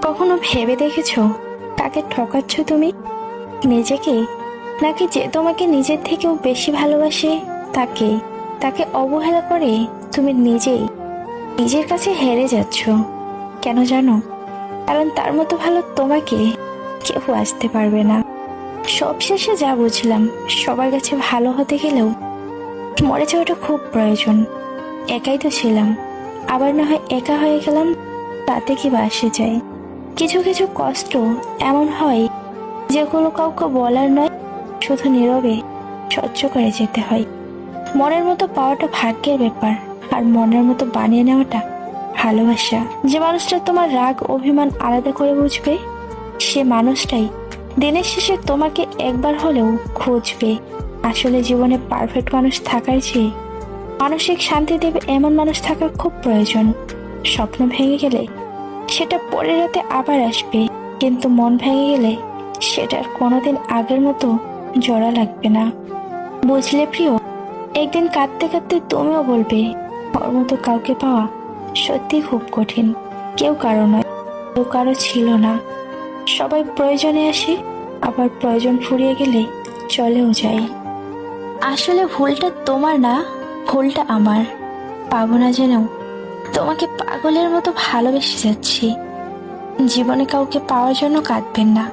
কখনো ভেবে দেখেছো কাকে ঠকাচ্ছ তুমি? নিজেকে, নাকি যে তোমাকে নিজের থেকেও বেশি ভালোবাসে তাকে? তাকে অবহেলা করে তুমি নিজেই নিজের কাছে হেরে যাচ্ছ। কেন জানো? কারণ তার মতো ভালো তোমাকে কেউ আসতে পারবে না। সবশেষে যা বুঝলাম, সবার কাছে ভালো হতে গেলেও মরে যাওয়াটা খুব প্রয়োজন। একাই তো ছিলাম, আবার না হয় একা হয়ে গেলাম, তাতে কি বা আসে যায়? কিছু কিছু কষ্ট এমন হয় যেগুলো কাউকে বলার নয়, শুধু নীরবে সহ্য করে যেতে হয়। মনের মতো পাওয়াটা ভাগ্যের ব্যাপার, আর মনের মতো বানিয়ে নেওয়াটা ভালোবাসা। যে মানুষটা তোমার রাগ অভিমান আলাদা করে বুঝবে, সে মানুষটাই দিনের শেষে তোমাকে একবার হলেও খুঁজবে। আসলে জীবনে পারফেক্ট মানুষ থাকার চেয়ে মানসিক শান্তি দেবে এমন মানুষ থাকা খুব প্রয়োজন। স্বপ্ন ভেঙে গেলে সেটা পরের রাতে আবার আসবে, কিন্তু মন ভেঙে গেলে সেটার কোনোদিন আগের মতো জোড়া লাগবে না। বুঝলে প্রিয়, একদিন কাঁদতে কাঁদতে তুমিও বলবে, ওর মতো কাউকে পাওয়া সত্যি খুব কঠিন। কেউ কারো নয়, কেউ কারো ছিল না। সবাই প্রয়োজনে আসে, আবার প্রয়োজন ফুরিয়ে গেলে চলেও যায়। আসলে ভুলটা তোমার না, ভুলটা আমার। পাবো না জেনেও তোমাকে পাগলের মতো ভালোবেসে যাচ্ছি। জীবনে কাউকে পাওয়ার জন্য কাঁদবেন না,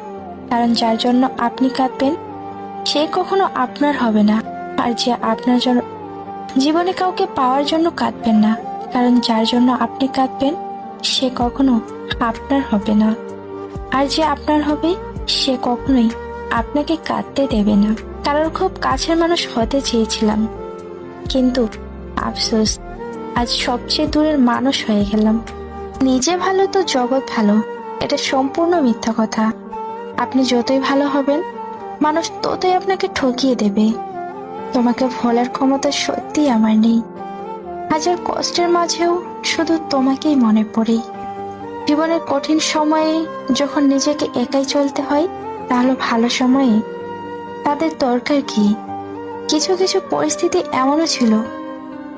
কারণ যার জন্য আপনি কাঁদবেন সে কখনো আপনার হবে না। আর যে আপনার জন্য জীবনে কাউকে পাওয়ার জন্য কাঁদবেন না, কারণ যার জন্য আপনি কাঁদবেন সে কখনো আপনার হবে না। আর যে আপনার হবে সে কখনোই আপনাকে কাঁদতে দেবে না। কারোর খুব কাছের মানুষ হতে চেয়েছিলাম, কিন্তু আফসোস আজ সবচেয়ে দূরের মানুষ হয়ে গেলাম। নিজে ভালো তো জগৎ ভালো, এটা সম্পূর্ণ মিথ্যা কথা। আপনি যতই ভালো হবেন, মানুষ ততই আপনাকে ঠকিয়ে দেবে। তোমাকে ভোলার ক্ষমতা সত্যি আমার নেই। হাজার কষ্টের মাঝেও শুধু তোমাকেই মনে পড়ে। জীবনের কঠিন সময়ে যখন নিজেকে একাই চলতে হয়, তাহলে ভালো সময়ে তাদের দরকার কি? কিছু কিছু পরিস্থিতি এমনও ছিল,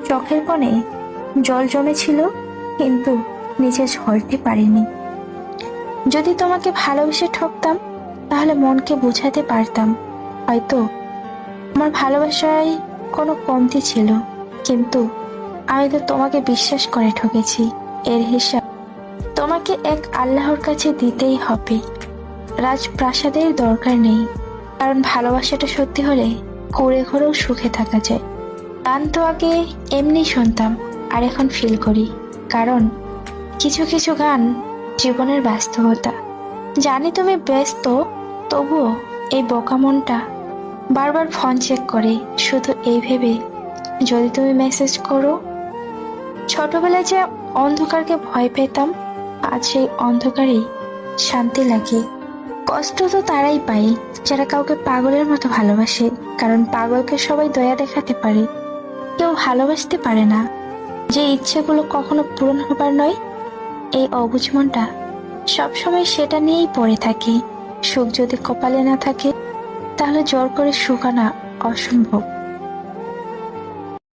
চোখের কোণে জল জমেছিল, কিন্তু নিচে ঝরতে পারিনি। যদি তোমাকে ভালোবেসে ঠকতাম, তাহলে মনকে বুঝাতে পারতাম, হয়তো আমার ভালোবাসায় কোনো কমতি ছিল, কিন্তু আমি তো তোমাকে বিশ্বাস করে ঠকেছি। এর হিসাব তোমাকে এক আল্লাহর কাছে দিতেই হবে। রাজপ্রাসাদের দরকার নেই, কারণ ভালোবাসাটা সত্যি হলে ঘুরে ঘুরেও সুখে থাকা যায়। গান তো আগে এমনি শুনতাম, আর এখন ফিল করি, কারণ কিছু কিছু গান জীবনের বাস্তবতা। জানি তুমি ব্যস্ত, তবুও এই বোকা মনটা বারবার ফোন চেক করে, শুধু এই ভেবে যদি তুমি মেসেজ করো। ছোটবেলায় যে অন্ধকারকে ভয় পেতাম, আজ সেই অন্ধকারেই শান্তি লাগে। কষ্ট তো তারাই পায় যারা কাউকে পাগলের মতো ভালোবাসে, কারণ পাগলকে সবাই দয়া দেখাতে পারে, কেউ ভালোবাসতে পারে না। যে ইচ্ছেগুলো কখনো পূরণ হবার নয়, এই অবুঝ মনটা সবসময় সেটা নিয়েই পড়ে থাকে। সুখ যদি কপালে না থাকে, তাহলে জোর করে সুখ আনা অসম্ভব।